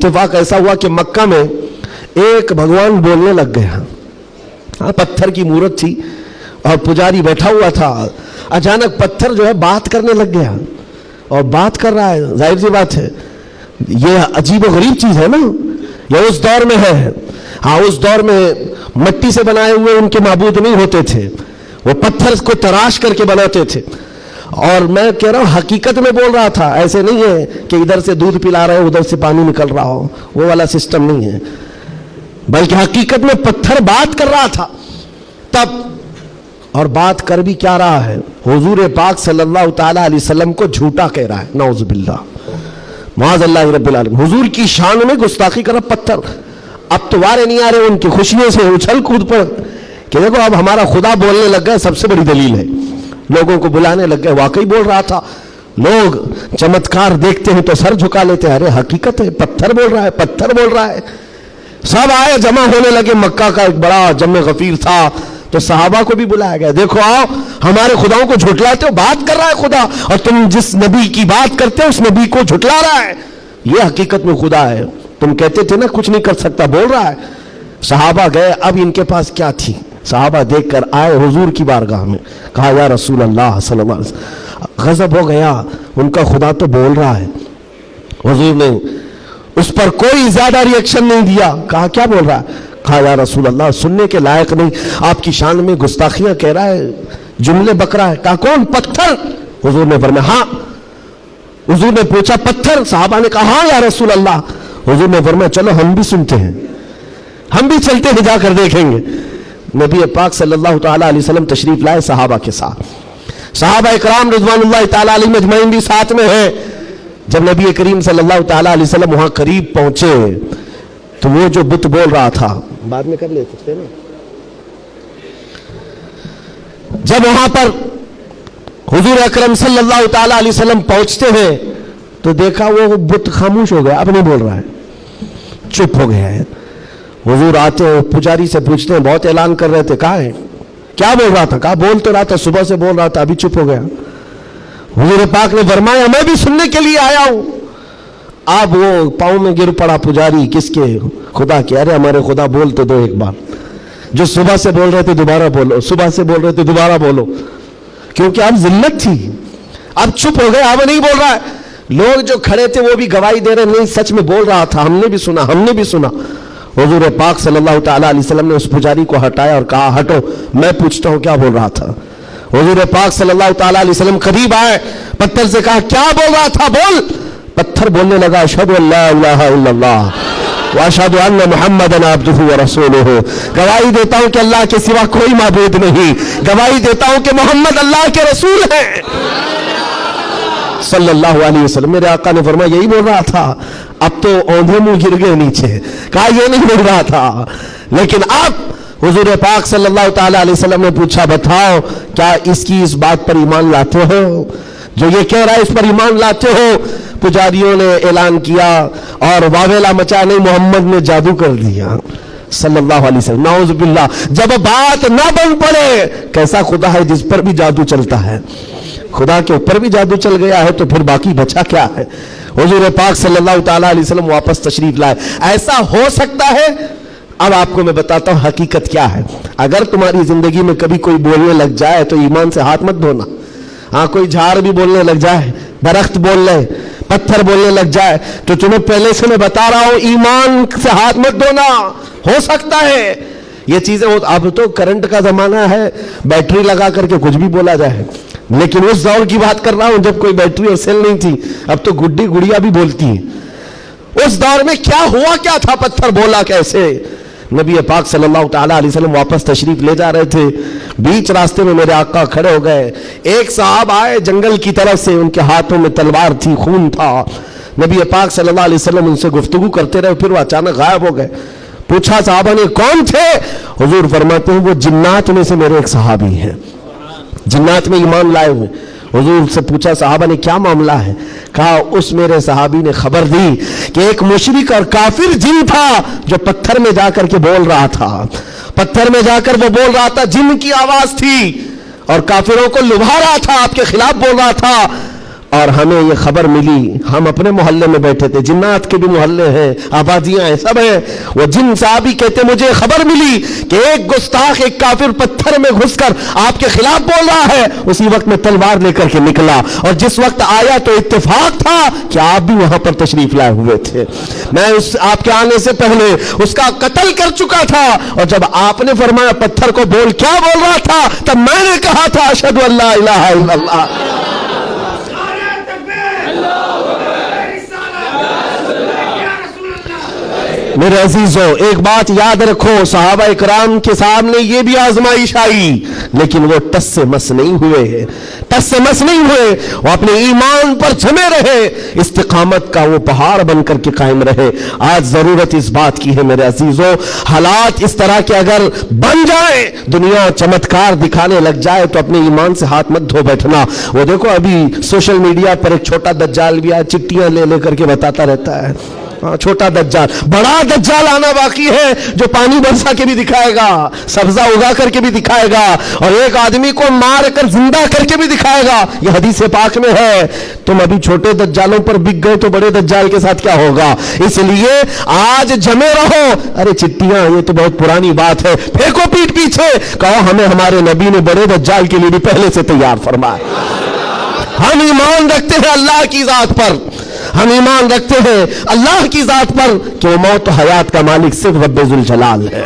इत्तेफाक ऐसा हुआ कि मक्का में एक भगवान बोलने लग गया। हाँ, पत्थर की मूर्त थी और पुजारी बैठा हुआ था। अचानक पत्थर जो है बात करने लग गया और बात कर रहा है। जाहिर सी बात है, ये अजीब और गरीब चीज है ना, ये उस दौर में है। हाँ, उस दौर में मिट्टी से बनाए हुए उनके माबूद नहीं होते थे, वो पत्थर को तराश करके बनाते थे। और मैं कह रहा हूँ हकीकत में बोल रहा था, ऐसे नहीं है कि इधर से दूध पिला रहे हो उधर से पानी निकल रहा हो, वो वाला सिस्टम नहीं है, बल्कि हकीकत में पत्थर बात कर रहा था तब। और बात कर भी क्या रहा है, हुजूर पाक सल्लल्लाहु ताला अलैहि वसल्लम को झूठा कह रहा है। नौजुबिल्लाह, माज़अल्लाह रब्बिल आलमीन, हुजूर की शान में गुस्ताखी कर रहा पत्थर। अब तो वारे नहीं आ रहे उनकी खुशियों से उछल कूद पर कि देखो अब हमारा खुदा बोलने लग गया, सबसे बड़ी दलील है। लोगों को बुलाने लग गए, वाकई बोल रहा था। लोग चमत्कार देखते हैं तो सर झुका लेते हैं, अरे हकीकत है, पत्थर बोल रहा है, पत्थर बोल रहा है। सब आए, जमा होने लगे। मक्का का एक बड़ा जम्मे गफीर था, तो सहाबा को भी बुलाया गया। देखो आओ, हमारे खुदाओं को झुटलाते हो, बात कर रहा है खुदा, और तुम जिस नबी की बात करते हो उस नबी को झुटला रहा है। ये हकीकत में खुदा है, तुम कहते थे ना कुछ नहीं कर सकता, बोल रहा है। सहाबा गए, अब इनके पास क्या थी। सहाबा देखकर आए हुजूर की बारगाह में, कहा या रसूल अल्लाह सल्लल्लाहु अलैहि वसल्लम, गजब हो गया, उनका खुदा तो बोल रहा है। हुजूर ने उस पर कोई ज्यादा रिएक्शन नहीं दिया। कहा क्या बोल रहा है? कहा या रसूल अल्लाह, सुनने के लायक नहीं, आपकी शान में गुस्ताखियां कह रहा है, जुमले बक रहा है। कहा कौन? पत्थर। हुजूर ने फरमाया हाँ। हुजूर ने पूछा पत्थर? साहबा ने कहा हाँ या रसूल अल्लाह। हुजूर ने फरमाया चलो हम भी सुनते हैं, हम भी चलते हैं, जाकर देखेंगे। नबी पाक सल्लल्लाहु ताला अलैहि वसल्लम तशरीफ लाए सहाबा के साथ। सहाबा इकराम रिज़वानुल्लाह ताला अलैहिम अजमईन भी साथ में है। जब नबी करीम सल्लल्लाहु ताला अलैहि वसल्लम वहां करीब पहुंचे तो वो जो बुत बोल रहा था, बाद में कर ले सकते हैं ना, जब वहां पर हुजूर अकरम सल्लल्लाहु ताला अलैहि वसल्लम पहुंचते हैं तो देखा वो बुत खामोश हो गया, अब नहीं बोल रहा है, चुप हो गया है। हुजूर आते हैं, पुजारी से पूछते हैं, बहुत ऐलान कर रहे थे, कहाँ है, क्या बोल रहा था? कहा बोल तो रहा था, सुबह से बोल रहा था, अभी चुप हो गया। हुजूर पाक ने फरमाया मैं भी सुनने के लिए आया हूं। अब वो पाँव में गिर पड़ा पुजारी, किसके? खुदा के। अरे हमारे खुदा बोल तो दो एक बार, जो सुबह से बोल रहे थे दोबारा बोलो, सुबह से बोल रहे थे दोबारा बोलो, क्योंकि अब जिल्लत थी। अब चुप हो गए, अब नहीं बोल रहा है। लोग जो खड़े थे वो भी गवाही दे रहे, नहीं सच में बोल रहा था, हमने भी सुना, हमने भी सुना। हुजूर पाक सल्लल्लाहु ताला अलैहि वसल्लम ने उस पुजारी को हटाया और कहा हटो, मैं पूछता हूं क्या बोल रहा था। हुजूर पाक सल्लल्लाहु ताला अलैहि वसल्लम करीब आए, पत्थर से कहा क्या बोल रहा था, बोल। पत्थर बोलने लगा अशहदु अल्ला इलाहा इल्लल्लाह व अशहदु अन्ना मुहम्मदन अब्दुहु व रसूलुहु, गवाही देता हूं कि अल्लाह के सिवा कोई माबूद नहीं, गवाही देता हूं कि मोहम्मद अल्लाह के रसूल हैं सल्लल्लाहु अलैहि वसल्लम। मेरे आका ने फरमाया यही बोल रहा था। अब तो औंधे मुंह गिर गए नीचे, कहा ये नहीं बोल रहा था। लेकिन अब हुजूर पाक सल्लल्लाहु ताला अलैहि वसल्लम ने पूछा बताओ क्या इसकी इस बात पर ईमान लाते हो, जो ये कह रहा है इस पर ईमान लाते हो? पुजारियों ने ऐलान किया और वावेला मचा, नहीं मोहम्मद ने जादू कर दिया सल्लल्लाहु अलैहि वसल्लम, नाउज़ बिल्लाह। जब बात ना बन पड़े, कैसा खुदा है जिस पर भी जादू चलता है, खुदा के ऊपर भी जादू चल गया है तो फिर बाकी बचा क्या है। हुजूर पाक सल्लल्लाहु ताला अलैहि वसल्लम वापस तशरीफ लाए। ऐसा हो सकता है? अब आपको मैं बताता हूं हकीकत क्या है। अगर तुम्हारी जिंदगी में कभी कोई बोलने लग जाए तो ईमान से हाथ मत धोना। हाँ, कोई झाड़ भी बोलने लग जाए, दरख्त बोल ले, पत्थर बोलने लग जाए, तो तुम्हें पहले से मैं बता रहा हूं ईमान से हाथ मत धोना। हो सकता है ये चीजें हो। अब तो करंट का जमाना है, बैटरी लगा करके कुछ भी बोला जाए, लेकिन उस दौर की बात कर रहा हूं जब कोई बैटरी और सेल नहीं थी। अब तो गुड्डी गुड़िया भी बोलती है। उस दौर में क्या हुआ, क्या था, पत्थर बोला कैसे? नबी पाक सल्लल्लाहु ताला अलैहि वसल्लम वापस तशरीफ ले जा रहे थे, बीच रास्ते में मेरे आका खड़े हो गए। एक साहब आए जंगल की तरफ से, उनके हाथों में तलवार थी, खून था। नबी पाक सल्लल्लाहु अलैहि वसल्लम उनसे गुफ्तगू करते रहे, फिर वो अचानक गायब हो गए। पूछा साहबा ने कौन थे? हुजूर फरमाते हैं वो जिन्नात में से मेरे एक सहाबी हैं, जिन्नात में ईमान लाए हुए। हुजूर से पूछा साहबा ने क्या मामला है? कहा उस मेरे सहाबी ने खबर दी कि एक मुशरिक और काफिर जिन था जो पत्थर में जाकर के बोल रहा था, पत्थर में जाकर वो बोल रहा था, जिन की आवाज थी और काफिरों को लुभा रहा था, आपके खिलाफ बोल रहा था। اور ہمیں یہ خبر ملی, ہم اپنے محلے میں بیٹھے تھے, جنات کے بھی محلے ہیں, آبادیاں ہیں, سب ہیں. وہ جن صحابی کہتے مجھے خبر ملی کہ ایک گستاخ, ایک کافر پتھر میں گھس کر آپ کے خلاف بول رہا ہے, اسی وقت میں تلوار لے کر کے نکلا, اور جس وقت آیا تو اتفاق تھا کہ آپ بھی وہاں پر تشریف لائے ہوئے تھے. میں آپ کے آنے سے پہلے اس کا قتل کر چکا تھا, اور جب آپ نے فرمایا پتھر کو بول, کیا بول رہا تھا, تب میں نے کہا تھا اشہد ان لا الہ الا اللہ. میرے عزیزوں, ایک بات یاد رکھو, صحابہ اکرام کے سامنے یہ بھی آزمائش آئی, لیکن وہ ٹس سے مس نہیں ہوئے, ٹس سے مس نہیں ہوئے, وہ اپنے ایمان پر جمے رہے, استقامت کا وہ پہاڑ بن کر کے قائم رہے. آج ضرورت اس بات کی ہے میرے عزیزوں, حالات اس طرح کے اگر بن جائیں, دنیا چمتکار دکھانے لگ جائے, تو اپنے ایمان سے ہاتھ مت دھو بیٹھنا. وہ دیکھو ابھی سوشل میڈیا پر ایک چھوٹا دجال بھی آیا, چٹیاں لے لے کر کے بتاتا رہتا ہے. چھوٹا دجال, بڑا دجال آنا باقی ہے, جو پانی برسا کے بھی دکھائے گا, سبزہ اگا کر کے بھی دکھائے گا, اور ایک آدمی کو مار کر زندہ کر کے بھی دکھائے گا. یہ حدیث پاک میں ہے. تم ابھی چھوٹے دجالوں پر بک گئے تو بڑے دجال کے ساتھ کیا ہوگا؟ اس لیے آج جمے رہو. ارے چٹیاں, یہ تو بہت پرانی بات ہے, پھینکو پیٹ پیچھے, کہو ہمیں ہمارے نبی نے بڑے دجال کے لیے بھی پہلے سے تیار فرمایا. ہم ایمان رکھتے ہیں اللہ کی ذات پر, ہم ایمان رکھتے ہیں اللہ کی ذات پر کہ وہ موت و حیات کا مالک صرف رب ذوالجلال ہے.